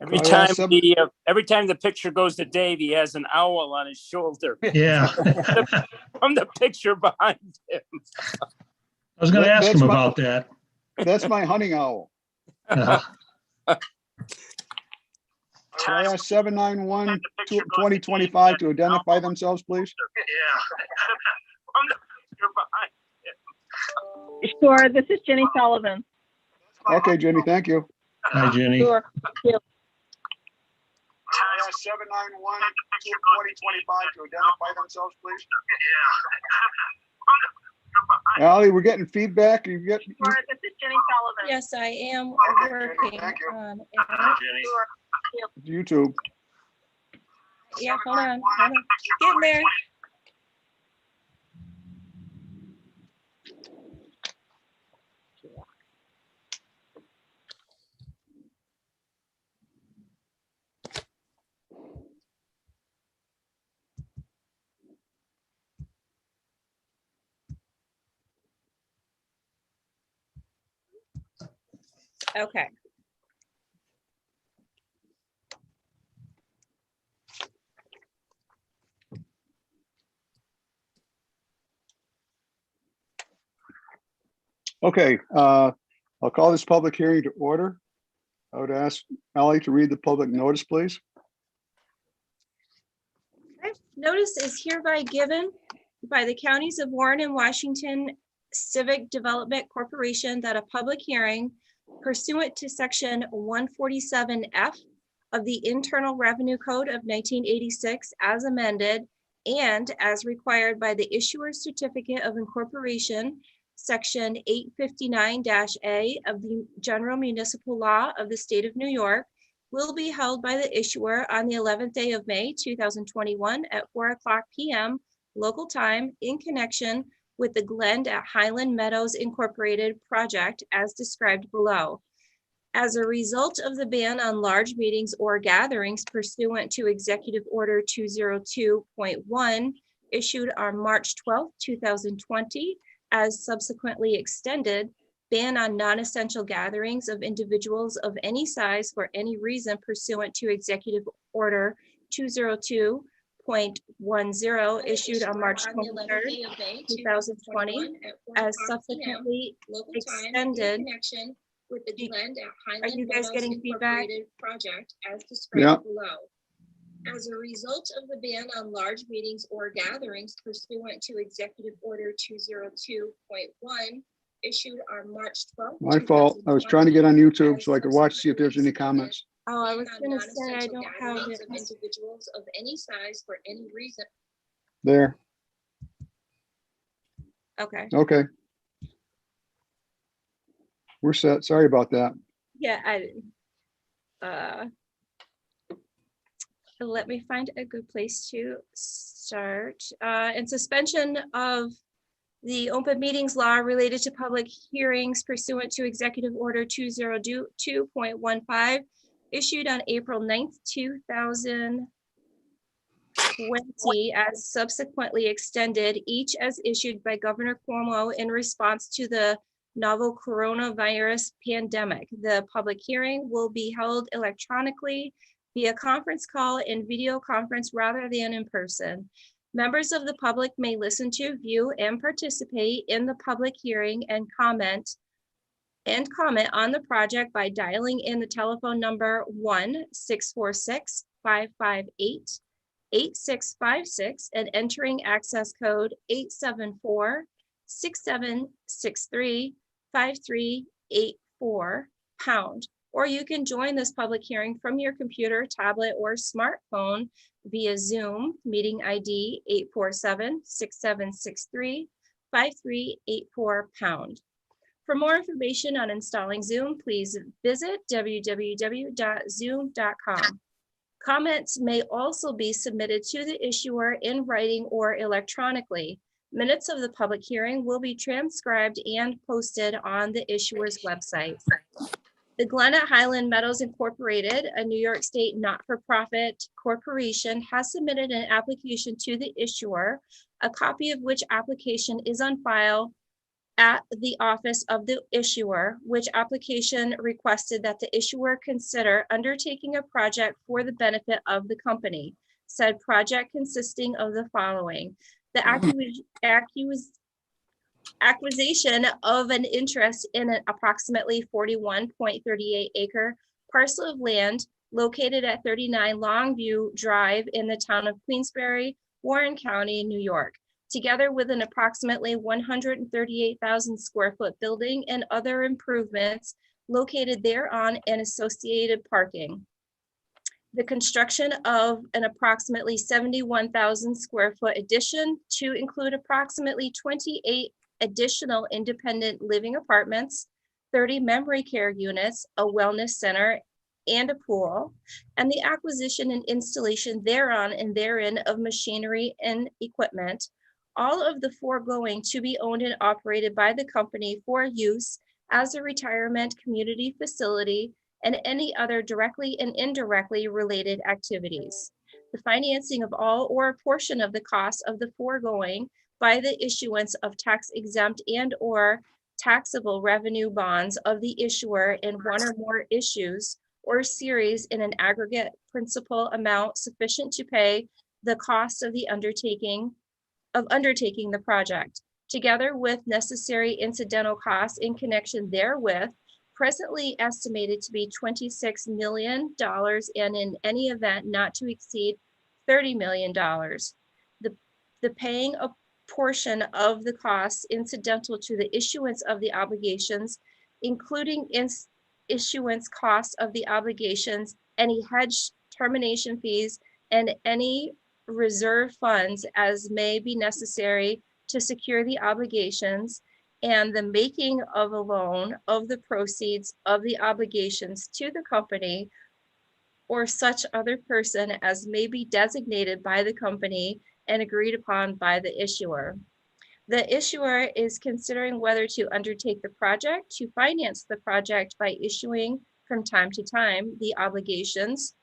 Every time the picture goes to Dave, he has an owl on his shoulder. Yeah. From the picture behind him. I was going to ask him about that. That's my hunting owl. Can I ask 791-2025 to identify themselves, please? Sure, this is Jenny Sullivan. Okay, Jenny, thank you. Hi, Jenny. Sure. Thank you. 791-2025 to identify themselves, please. Allie, we're getting feedback. You get. Sure, this is Jenny Sullivan. Yes, I am Okay, Jenny, working thank you. on it. Sure. YouTube. Yeah, hold on. Getting there. Okay. Okay, I'll call this public hearing to order. I would ask Allie to read the public notice, please. Okay. Notice is hereby given by the counties of Warren and Washington Civic Development Corporation that a public hearing pursuant to section 147F of the Internal Revenue Code of 1986 as amended and as required by the Issuer's Certificate of Incorporation, section 859-A of the General Municipal Law of the State of New York, will be held by the issuer on the 11th day of May 2021 at 4:00 p.m. local time in connection with the Glens at Hiland Meadows Incorporated project as described below. As a result of the ban on large meetings or gatherings pursuant to Executive Order 202.1 issued on March 12, 2020, as subsequently extended, ban on non-essential gatherings of individuals of any size for any reason pursuant to Executive Order 202.10 issued on March 23rd, 2020, as subsequently extended. Are you guys getting feedback? Project as described below. As a result of the ban on large meetings or gatherings pursuant to Executive Order 202.1 issued on March 12th. My fault. I was trying to get on YouTube so I could watch, see if there's any comments. Oh, I was gonna say I don't have it. Individuals of any size for any reason. There. Okay. Okay. We're set. Sorry about that. Yeah, let me find a good place to start. In suspension of the open meetings law related to public hearings pursuant to Executive Order 202.15 issued on April 9th, 2020, as subsequently extended, each as issued by Governor Cuomo in response to the novel coronavirus pandemic. The public hearing will be held electronically via conference call and video conference rather than in person. Members of the public may listen to, view, and participate in the public hearing and comment on the project by dialing in the telephone number 1-646-558-8656 and entering access code 874-6763-5384 pound. Or you can join this public hearing from your computer, tablet, or smartphone via Zoom, meeting ID 847-6763-5384 pound. For more information on installing Zoom, please visit www.zoom.com. Comments may also be submitted to the issuer in writing or electronically. Minutes of the public hearing will be transcribed and posted on the issuer's website. The Glens at Hiland Meadows Incorporated, a New York State not-for-profit corporation, has submitted an application to the issuer, a copy of which application is on file at the office of the issuer, which application requested that the issuer consider undertaking a project for the benefit of the company. Said project consisting of the following: the acquisition of an interest in an approximately 41.38 acre parcel of land located at 39 Longview Drive in the town of Queensbury, Warren County, New York, together with an approximately 138,000 square foot building and other improvements located thereon and associated parking. The construction of an approximately 71,000 square foot addition to include approximately 28 additional independent living apartments, 30 memory care units, a wellness center, and a pool, and the acquisition and installation thereon and therein of machinery and equipment, all of the foregoing to be owned and operated by the company for use as a retirement community facility and any other directly and indirectly related activities. The financing of all or a portion of the cost of the foregoing by the issuance of tax exempt and or taxable revenue bonds of the issuer in one or more issues or series in an aggregate principal amount sufficient to pay the cost of the undertaking the project, together with necessary incidental costs in connection therewith, presently estimated to be $26 million and in any event not to exceed $30 million. The paying a portion of the costs incidental to the issuance of the obligations, including issuance costs of the obligations, any hedge termination fees, and any reserve funds as may be necessary to secure the obligations, and the making of a loan of the proceeds of the obligations to the company or such other person as may be designated by the company and agreed upon by the issuer. The issuer is considering whether to undertake the project, to finance the project by issuing from time to time the obligations,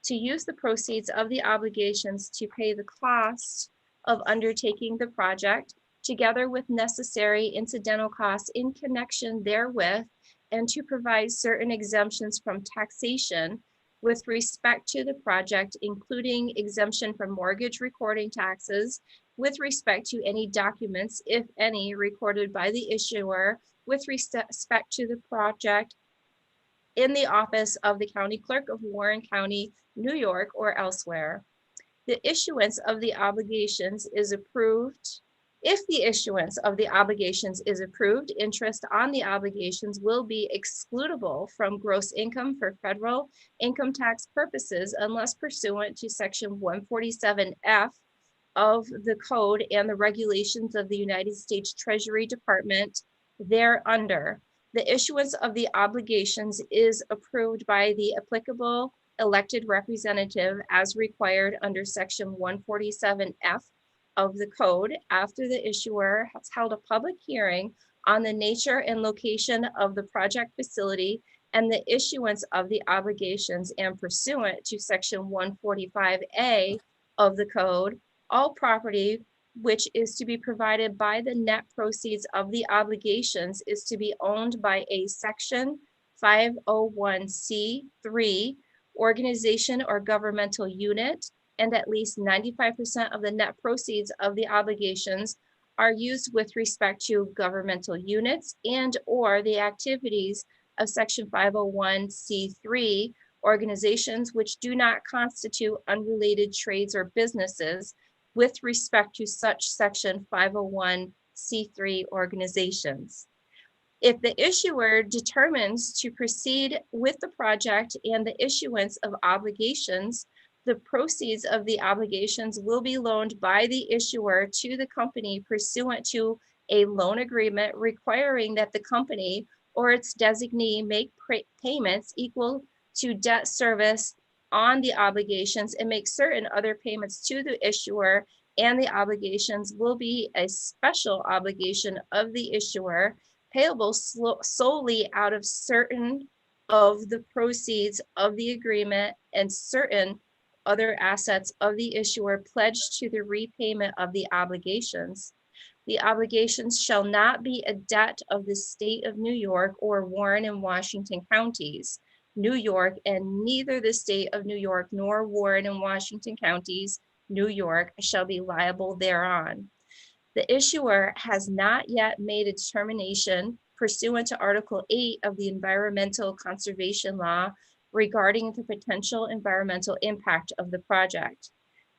to use the proceeds of the obligations to pay the cost of undertaking the project, together with necessary incidental costs in connection therewith, and to provide certain exemptions from taxation with respect to the project, including exemption from mortgage recording taxes, with respect to any documents, if any, recorded by the issuer with respect to the project in the office of the county clerk of Warren County, New York, or elsewhere. The issuance of the obligations is approved. If the issuance of the obligations is approved, interest on the obligations will be excludable from gross income for federal income tax purposes unless pursuant to section 147F of the code and the regulations of the United States Treasury Department thereunder. The issuance of the obligations is approved by the applicable elected representative as required under section 147F of the code after the issuer has held a public hearing on the nature and location of the project facility and the issuance of the obligations, and pursuant to section 145A of the code, all property which is to be provided by the net proceeds of the obligations is to be owned by a section 501c3 organization or governmental unit, and at least 95% of the net proceeds of the obligations are used with respect to governmental units and or the activities of section 501c3 organizations which do not constitute unrelated trades or businesses with respect to such section 501c3 organizations. If the issuer determines to proceed with the project and the issuance of obligations, the proceeds of the obligations will be loaned by the issuer to the company pursuant to a loan agreement requiring that the company or its designee make payments equal to debt service on the obligations and make certain other payments to the issuer, and the obligations will be a special obligation of the issuer payable solely out of certain of the proceeds of the agreement and certain other assets of the issuer pledged to the repayment of the obligations. The obligations shall not be a debt of the state of New York or Warren and Washington counties, New York, and neither the state of New York nor Warren and Washington counties, New York, shall be liable thereon. The issuer has not yet made a determination pursuant to Article 8 of the Environmental Conservation Law regarding the potential environmental impact of the project.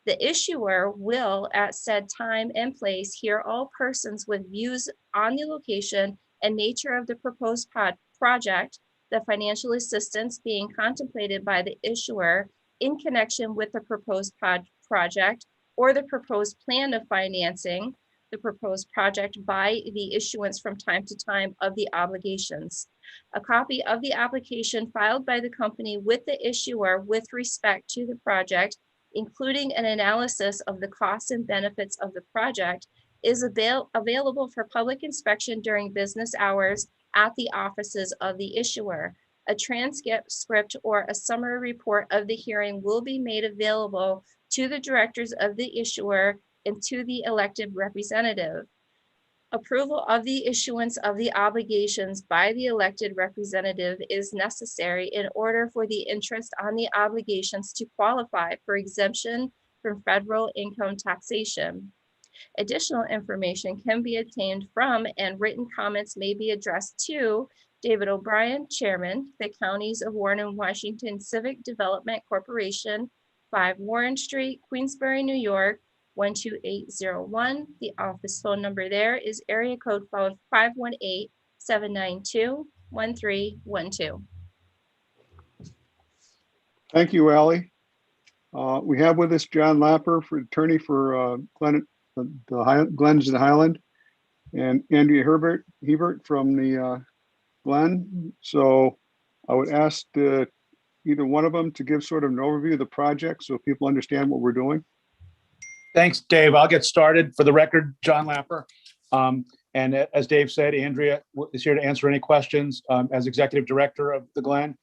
The issuer will, at said time and place, hear all persons with views on the location and nature of the proposed project, the financial assistance being contemplated by the issuer in connection with the proposed project or the proposed plan of financing the proposed project by the issuance from time to time of the obligations. A copy of the application filed by the company with the issuer with respect to the project, including an analysis of the costs and benefits of the project, is available for public inspection during business hours at the offices of the issuer. A transcript or a summary report of the hearing will be made available to the directors of the issuer and to the elected representative. Approval of the issuance of the obligations by the elected representative is necessary in order for the interest on the obligations to qualify for exemption from federal income taxation. Additional information can be obtained from and written comments may be addressed to David O'Brien, Chairman, the Counties of Warren and Washington Civic Development Corporation, 5 Warren Street, Queensbury, New York, 12801. The office phone number there is area code 518-792-1312. Thank you, Ally. We have with us John Lapper, attorney for Glens and Hiland, and Andrea Hebert from the Glen. So I would ask either one of them to give sort of an overview of the project so people understand what we're doing. Thanks, Dave. I'll get started. For the record, John Lapper. And as Dave said, Andrea is here to answer any questions as executive director of the Glen.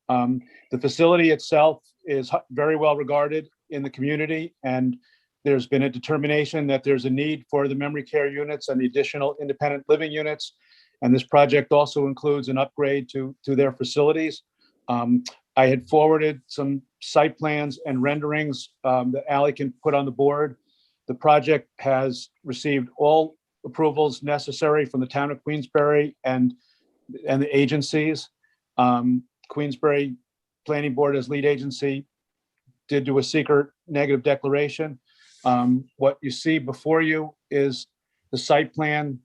The facility itself is very well regarded in the community, and there's been a determination that there's a need for the memory care units and the additional independent living units. And this project also includes an upgrade to their facilities. I had forwarded some site plans and renderings that Ally can put on the board. The project has received all approvals necessary from the town of Queensbury and the agencies. Queensbury Planning Board as lead agency did do a secret negative declaration. What you see before you is the site plan.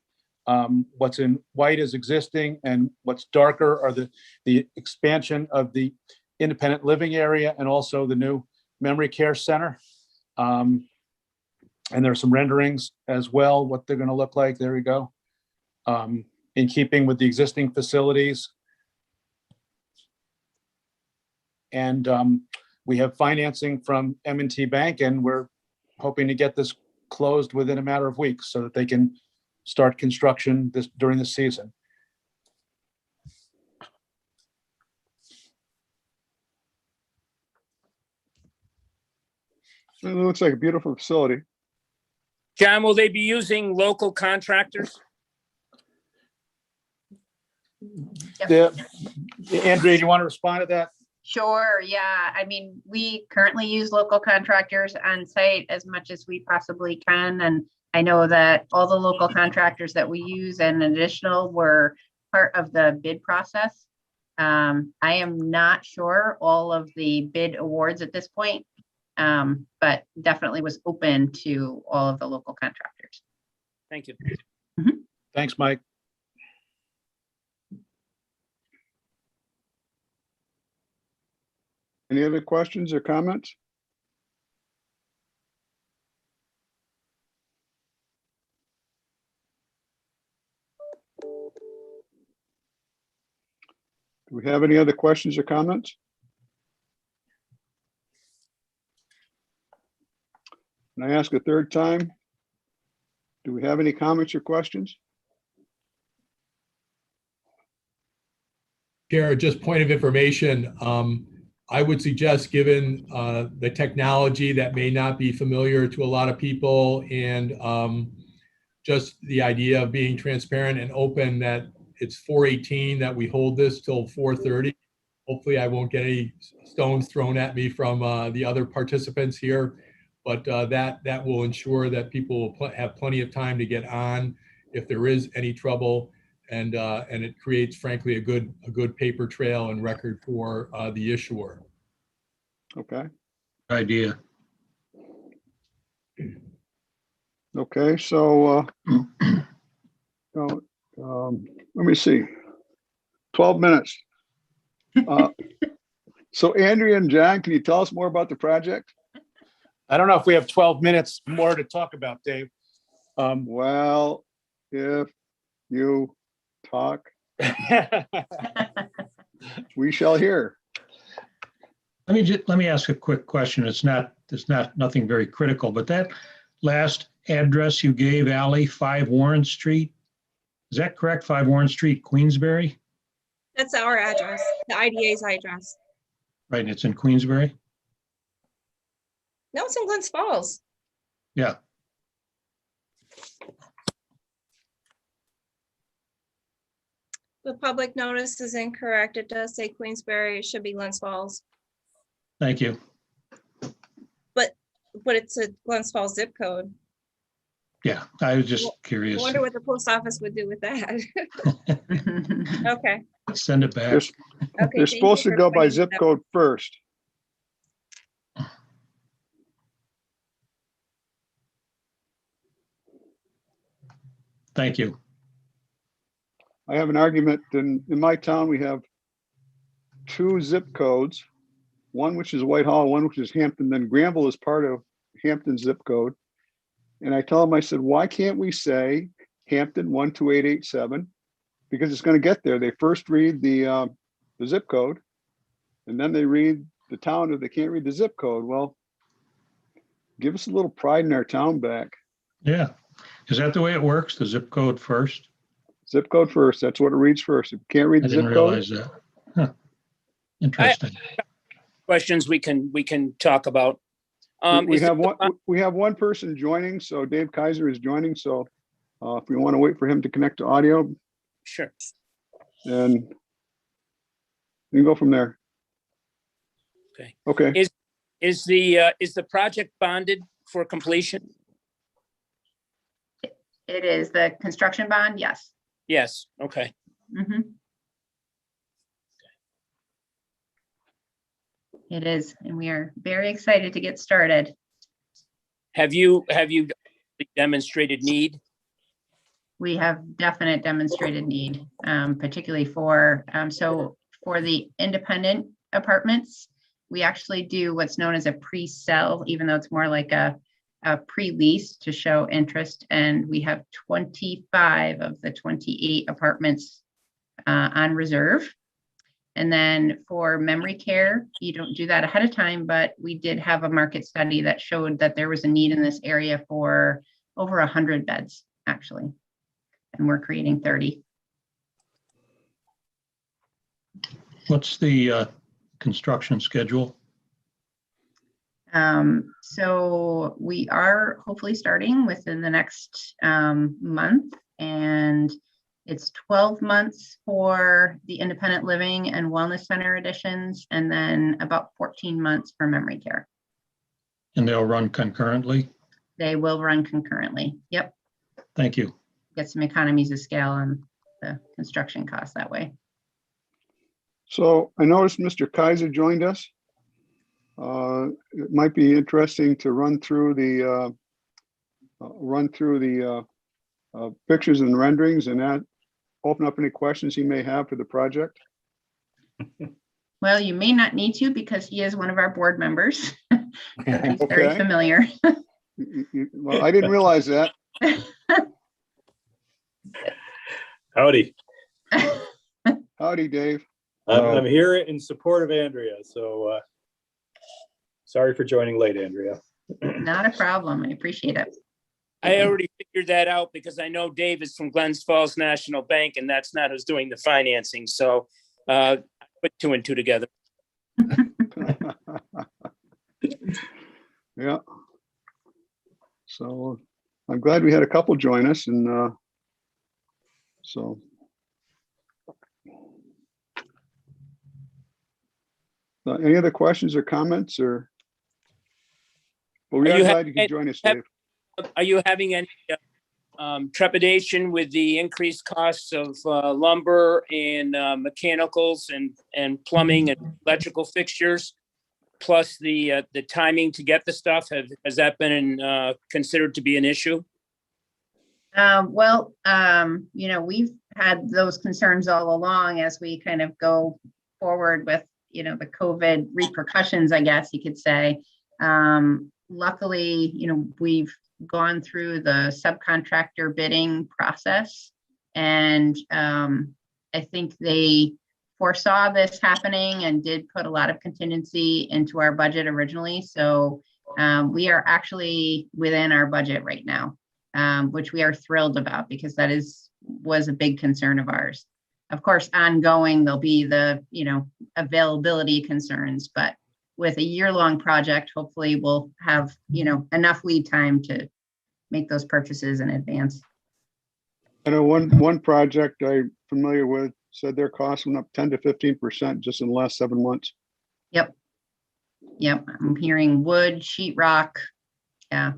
What's in white is existing, and what's darker are the expansion of the independent living area and also the new memory care center. And there's some renderings as well, what they're going to look like. There we go. In keeping with the existing facilities. And we have financing from M&T Bank, and we're hoping to get this closed within a matter of weeks so that they can start construction during the season. It looks like a beautiful facility. John, will they be using local contractors? Andrea, do you want to respond to that? Sure, yeah. I mean, we currently use local contractors on site as much as we possibly can. And I know that all the local contractors that we use and additional were part of the bid process. I am not sure all of the bid awards at this point, but definitely was open to all of the local contractors. Thank you. Thanks, Mike. Any other questions or comments? Do we have any other questions or comments? Can I ask a third time? Do we have any comments or questions? Chair, just point of information. I would suggest, given the technology that may not be familiar to a lot of people, and just the idea of being transparent and open, that it's 4:18 that we hold this till 4:30. Hopefully I won't get any stones thrown at me from the other participants here, but that will ensure that people will have plenty of time to get on if there is any trouble, and it creates, frankly, a good paper trail and record for the issuer. Okay. Idea. Okay, so, let me see. 12 minutes. So Andrea and John, can you tell us more about the project? I don't know if we have 12 minutes more to talk about, Dave. Well, if you talk, we shall hear. Let me ask a quick question. It's not nothing very critical, but that last address you gave, Ally, 5 Warren Street, is that correct? 5 Warren Street, Queensbury? That's our address, the IDA's address. Right, and it's in Queensbury? No, it's in Glens Falls. Yeah. The public notice is incorrect. It does say Queensbury. It should be Glens Falls, Thank you. but it's a Glens Falls zip code. Yeah, I was just I curious. wonder what the post office would do with that. Okay. Send it back. They're, Okay. they're thank supposed you to for go by pointing zip that out. code first. Thank you. I have an argument. In my town, we have 2 zip codes, one which is Whitehall, one which is Hampton, then Granville is part of Hampton zip code. And I told him, I said, why can't we say Hampton 12887? Because it's going to get there. They first read the zip code, and then they read the town if they can't read the zip code. Well, give us a little pride in our town back. Yeah. Is that the way it works? The zip code first? Zip code first. That's what it reads first. If you can't read I the didn't zip code, realize that. Huh. Interesting. Questions we can talk about. we Is have the- one person joining. So Dave Kaiser is joining. So if we want to wait for him to connect to audio, Sure. then we can go from there. Okay. Okay. Is the project bonded for completion? It is the construction bond, yes. Yes. Okay. Mhm. It is, and we are very excited to get started. Have you demonstrated need? We have definite demonstrated need, particularly for the independent apartments. We actually do what's known as a pre-sell, even though it's more like a pre-lease to show interest. And we have 25 of the 28 apartments on reserve. And then for memory care, you don't do that ahead of time, but we did have a market study that showed that there was a need in this area for over 100 beds, actually. And we're creating 30. What's the construction schedule? So we are hopefully starting within the next month, and it's 12 months for the independent living and wellness center additions, and then about 14 months for memory care. And they'll run concurrently? They will run concurrently. Yep. Thank you. Get some economies of scale on the construction costs that way. So I noticed Mr. Kaiser joined us. It might be interesting to run through the pictures and renderings and that open up any questions he may have for the project. Well, you may not need to because he is one of our board members. He's very Okay. familiar. Well, I didn't realize that. Howdy. Howdy, Dave. I'm here in support of Andrea, so sorry for joining late, Andrea. Not a problem. I appreciate it. I already figured that out because I know Dave is from Glens Falls National Bank, and that's not who's doing the financing. So put 2 and 2 together. Yeah. So I'm glad we had a couple join us and so. Any other questions or comments or? Well, we Are are you glad you could join us, Dave. Are you having any trepidation with the increased costs of lumber and mechanicals and plumbing and electrical fixtures, plus the timing to get the stuff? Has that been considered to be an issue? Well, we've had those concerns all along as we kind of go forward with, the COVID repercussions, I guess you could say. Luckily, we've gone through the subcontractor bidding process, and I think they foresaw this happening and did put a lot of contingency into our budget originally. So we are actually within our budget right now, which we are thrilled about because that was a big concern of ours. Of course, ongoing, there'll be the, availability concerns, but with a year-long project, hopefully we'll have, enough lead time to make those purchases in advance. I know one project I'm familiar with said their costs went up 10 to 15% just in the last 7 months. Yep. I'm hearing wood, sheetrock. Yeah.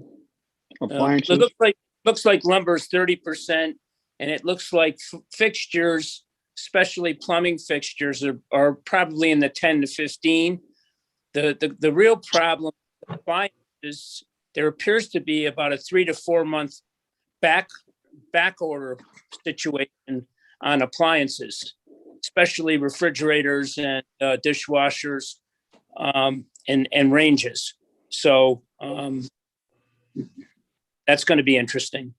Appliances. It looks like lumber is 30%, and it looks like fixtures, especially plumbing fixtures, are probably in the 10 to 15. The real problem with appliances, there appears to be about a 3 to 4 month back order situation on appliances, especially refrigerators and dishwashers and ranges. So that's going to be interesting.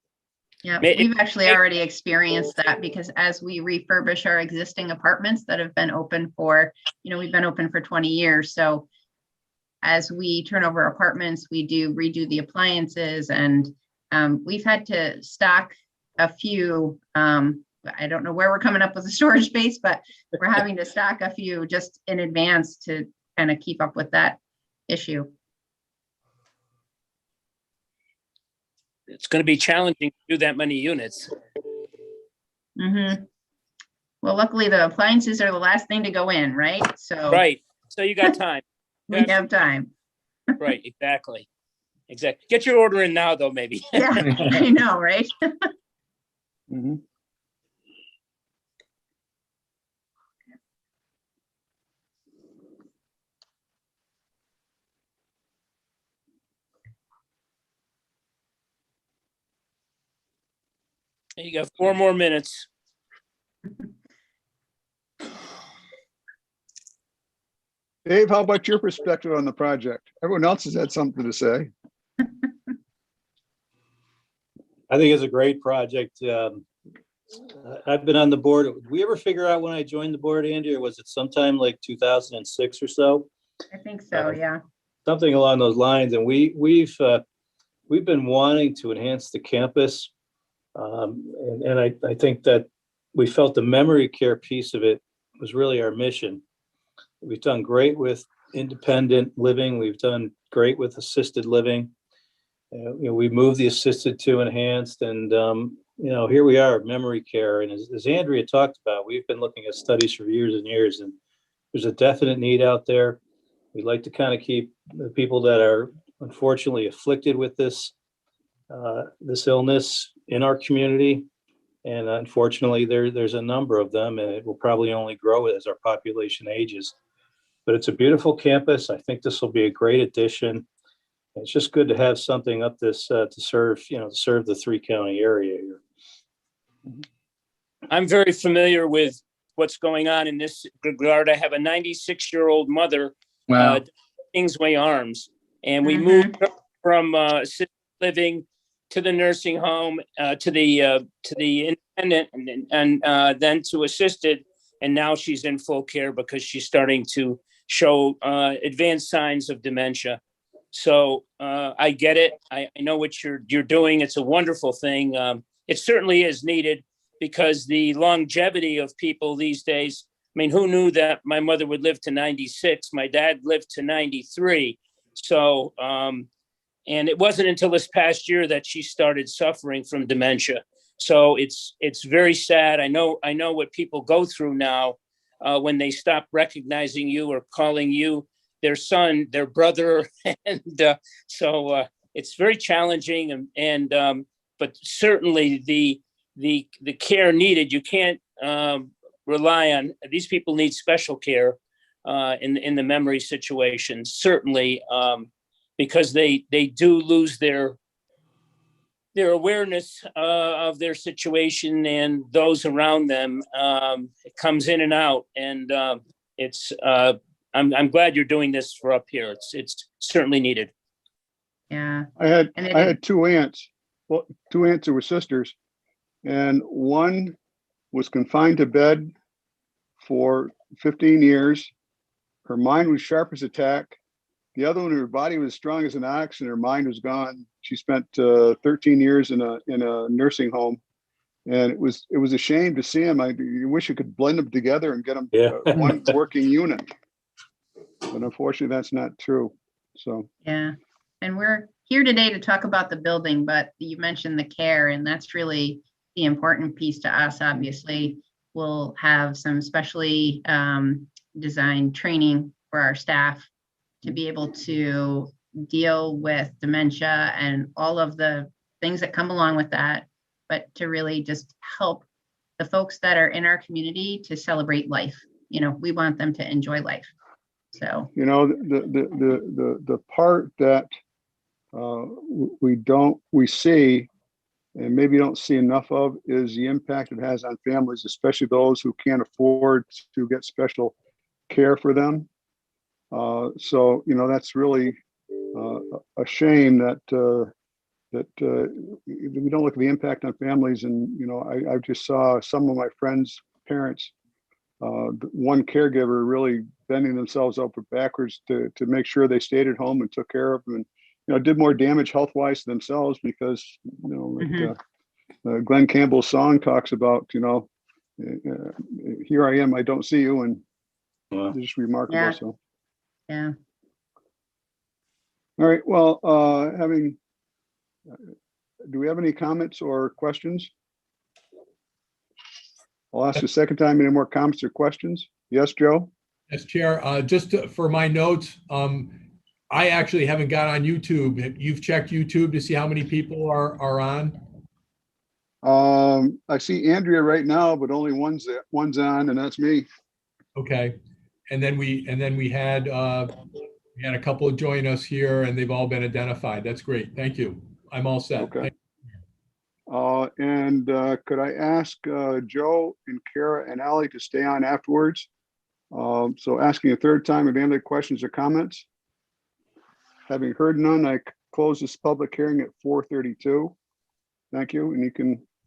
Yeah, we've actually already experienced that because as we refurbish our existing apartments that have been open for, we've been open for 20 years. So as we turn over apartments, we redo the appliances, and we've had to stock a few. I don't know where we're coming up with the storage space, but we're having to stock a few just in advance to kind of keep up with that issue. It's going to be challenging to do that many units. Mm-hmm. Well, luckily the appliances are the last thing to go in, right? So Right. So you got time. we have time. Right. Exactly. Get your order in now, though, maybe. Yeah, I know, right? Mhm. You got 4 more minutes. Dave, how about your perspective on the project? Everyone else has had something to say. I think it's a great project. I've been on the board. Did we ever figure out when I joined the board, Andy, or was it sometime like 2006 or so? I think so, yeah. Something along those lines. And we've been wanting to enhance the campus. And I think that we felt the memory care piece of it was really our mission. We've done great with independent living. We've done great with assisted living. We moved the assisted to enhanced, and here we are, memory care. And as Andrea talked about, we've been looking at studies for years and years, and there's a definite need out there. We'd like to kind of keep the people that are unfortunately afflicted with this illness in our community. And unfortunately, there's a number of them, and it will probably only grow as our population ages. But it's a beautiful campus. I think this will be a great addition. It's just good to have something up this to serve the 3-county area here. I'm very familiar with what's going on in this regard. I have a 96-year-old mother, Kingsway Arms, and we moved her from assisted living to the nursing home, to the independent, and then to assisted, and now she's in full care because she's starting to show advanced signs of dementia. So I get it. I know what you're doing. It's a wonderful thing. It certainly is needed because the longevity of people these days. I mean, who knew that my mother would live to 96? My dad lived to 93. So And it wasn't until this past year that she started suffering from dementia. So it's very sad. I know what people go through now when they stop recognizing you or calling you their son, their brother, and so it's very challenging. But certainly the care needed, you can't rely on. These people need special care in the memory situation, certainly, because they do lose their awareness of their situation and those around them. It comes in and out, and I'm glad you're doing this for up here. It's certainly needed. Yeah. I had two aunts, well, two aunts who were sisters, and one was confined to bed for 15 years. Her mind was sharp as a tack. The other one, her body was strong as an ox and her mind was gone. She spent 13 years in a nursing home, and it was a shame to see them. I wish you could blend them together and get them one working unit, but unfortunately, that's not true. So yeah, and we're here today to talk about the building, but you mentioned the care, and that's really the important piece to us. Obviously, we'll have some specially designed training for our staff to be able to deal with dementia and all of the things that come along with that, but to really just help the folks that are in our community to celebrate life. You know, we want them to enjoy life. So, you know, the part that we see and maybe don't see enough of is the impact it has on families, especially those who can't afford to get special care for them. So, you know, that's really a shame that we don't look at the impact on families. And, you know, I just saw some of my friends' parents, one caregiver really bending themselves over backwards to make sure they stayed at home and took care of them, and, you know, did more damage health-wise to themselves because, you know, like Glenn Campbell's song talks about, you know, here I am, I don't see you, and it's just remarkable. yeah. So. Yeah. All right. Well, do we have any comments or questions? I'll ask a second time. Any more comments or questions? Yes, Joe? Yes, Chair. For my notes, I actually haven't got on YouTube. You've checked YouTube to see how many people are on? I see Andrea right now, but only one's on, and that's me. Okay. And then we had a couple join us here, and they've all been identified. That's great. Thank you. I'm all set. Okay. And could I ask Joe and Kara and Ally to stay on afterwards? So asking a third time, if any other questions or comments? Having heard none, I close this public hearing at 4:32. Thank you, and you can